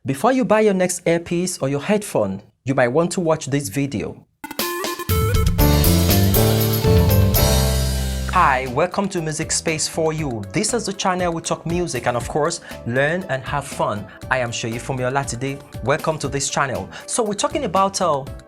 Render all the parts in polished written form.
Before you buy your next earpiece or your headphone, you might want to watch this video. Hi, welcome to Music Space for You. This is the channel we talk music and of course, learn and have fun. I am Sheyi from today. Welcome to this channel. So we're talking about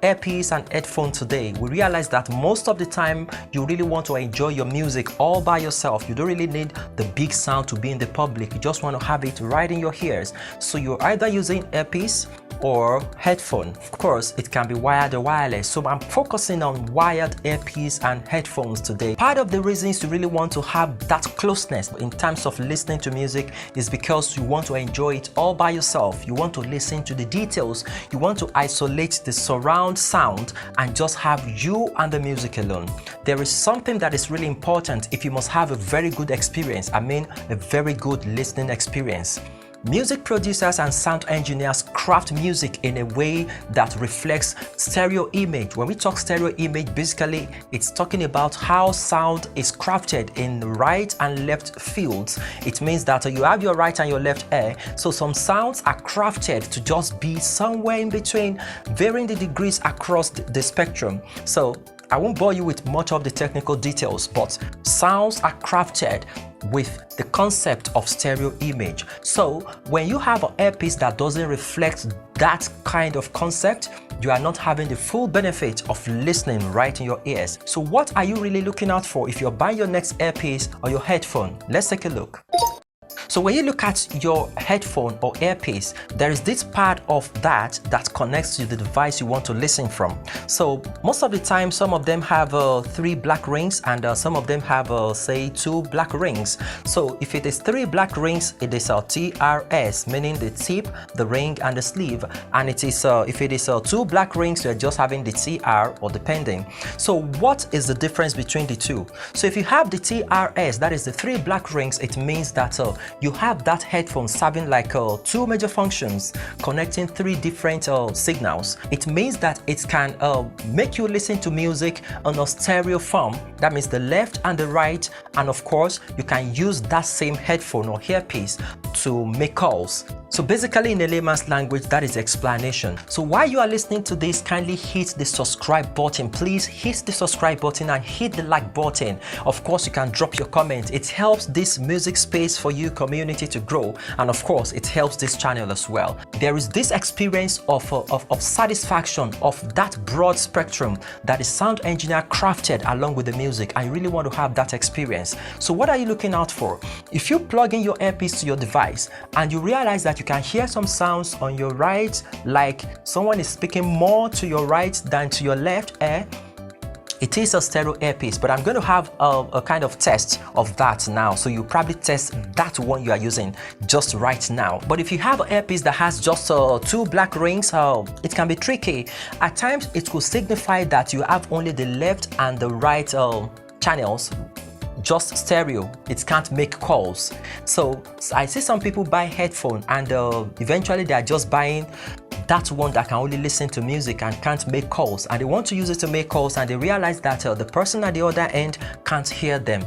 earpiece and headphone today. We realize that most of the time you really want to enjoy your music all by yourself. You don't really need the big sound to be in the public. You just want to have it right in your ears. So you're either using earpiece or headphone. Of course, it can be wired or wireless. So I'm focusing on wired earpiece and headphones today. Part of the reasons you really want to have that closeness in terms of listening to music is because you want to enjoy it all by yourself. You want to listen to the details. You want to isolate the surround sound and just have you and the music alone. There is something that is really important if you must have a very good experience. I mean, a very good listening experience. Music producers and sound engineers craft music in a way that reflects stereo image. When we talk stereo image, basically it's talking about how sound is crafted in right and left fields. It means that you have your right and your left ear. So some sounds are crafted to just be somewhere in between, varying the degrees across the spectrum. So I won't bore you with much of the technical details, but sounds are crafted with the concept of stereo image. So when you have an earpiece that doesn't reflect that kind of concept, you are not having the full benefit of listening right in your ears. So what are you really looking out for if you're buying your next earpiece or your headphone? Let's take a look. So when you look at your headphone or earpiece, there is this part of that connects to the device you want to listen from. So most of the time, some of them have 3 black rings and some of them have say 2 black rings. So if it is 3 black rings, it is a TRS, meaning the tip, the ring and the sleeve. And it is if it is 2 black rings, you're just having the TR or depending. So what is the difference between the two? So if you have the TRS, that is the 3 black rings, it means that you have that headphone serving like 2 major functions, connecting 3 different signals. It means that it can make you listen to music on a stereo form. That means the left and the right, and of course you can use that same headphone or earpiece to make calls. So basically in a layman's language, that is explanation. So while you are listening to this, kindly hit the subscribe button. Please hit the subscribe button and hit the like button. Of course, you can drop your comment. It helps this music space for you community to grow, and of course it helps this channel as well. There is this experience of satisfaction of that broad spectrum that the sound engineer crafted along with the music. I really want to have that experience. So what are you looking out for? If you plug in your earpiece to your device and you realize that you can hear some sounds on your right, like someone is speaking more to your right than to your left ear, it is a stereo earpiece, but I'm going to have a kind of test of that now. So you probably test that one you are using just right now. But if you have an earpiece that has just 2 black rings, it can be tricky. At times, it could signify that you have only the left and the right channels, just stereo. It can't make calls. So I see some people buy headphone and eventually they are just buying that one that can only listen to music and can't make calls, and they want to use it to make calls and they realize that the person at the other end can't hear them.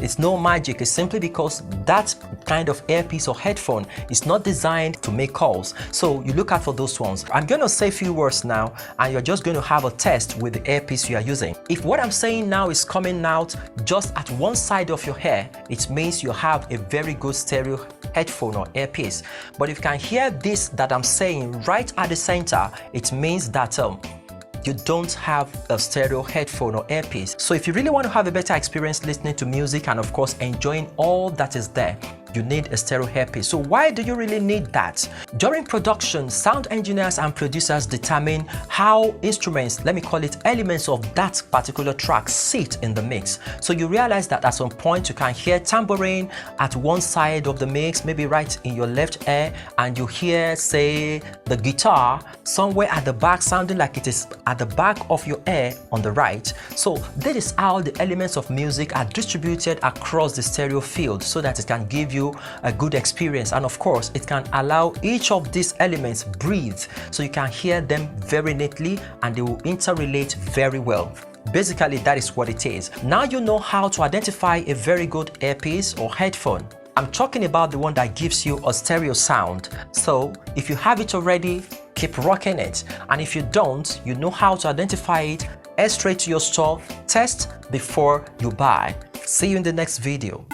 It's no magic. It's simply because that kind of earpiece or headphone is not designed to make calls. So you look out for those ones. I'm going to say a few words now and you're just going to have a test with the earpiece you are using. If what I'm saying now is coming out just at one side of your hair, it means you have a very good stereo headphone or earpiece. But if you can hear this that I'm saying right at the center, it means that you don't have a stereo headphone or earpiece. So if you really want to have a better experience listening to music and of course enjoying all that is there, you need a stereo earpiece. So why do you really need that? During production, sound engineers and producers determine how instruments, let me call it elements of that particular track, sit in the mix. So you realize that at some point you can hear tambourine at one side of the mix, maybe right in your left ear, and you hear, say, the guitar somewhere at the back sounding like it is at the back of your ear on the right. So this is how the elements of music are distributed across the stereo field so that it can give you a good experience, and of course it can allow each of these elements breathe so you can hear them very neatly and they will interrelate very well. Basically, that is what it is. Now you know how to identify a very good earpiece or headphone. I'm talking about the one that gives you a stereo sound. So if you have it already, keep rocking it. And if you don't, you know how to identify it, head straight to your store, test before you buy. See you in the next video.